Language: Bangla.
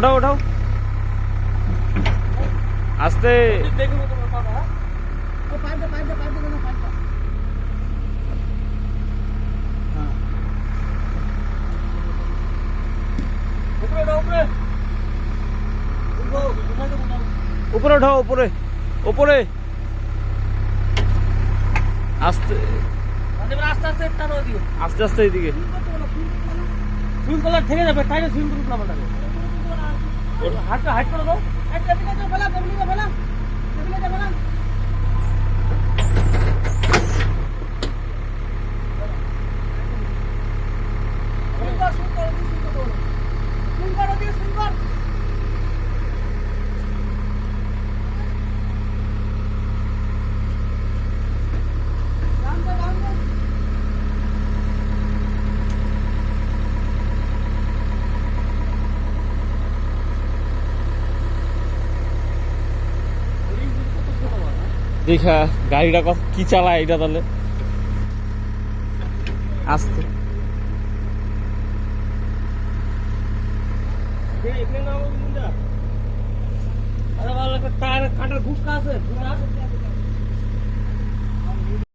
ওঠাও ওঠাও আস্তে। উপরে ওঠাও উপরে উপরে আস্তে আস্তে আস্তে টানো দিও, আস্তে আস্তে এইদিকে। সুইং করলে ঠেকে যাবে, টাইটে সুইং করুন না মানে। হাতটা হাইট করে দাও। দেখা গাড়িটা কি চালায় এটা তাহলে আস্তে। আরে ভালো টায়ার কাটার ঘুষ আছে।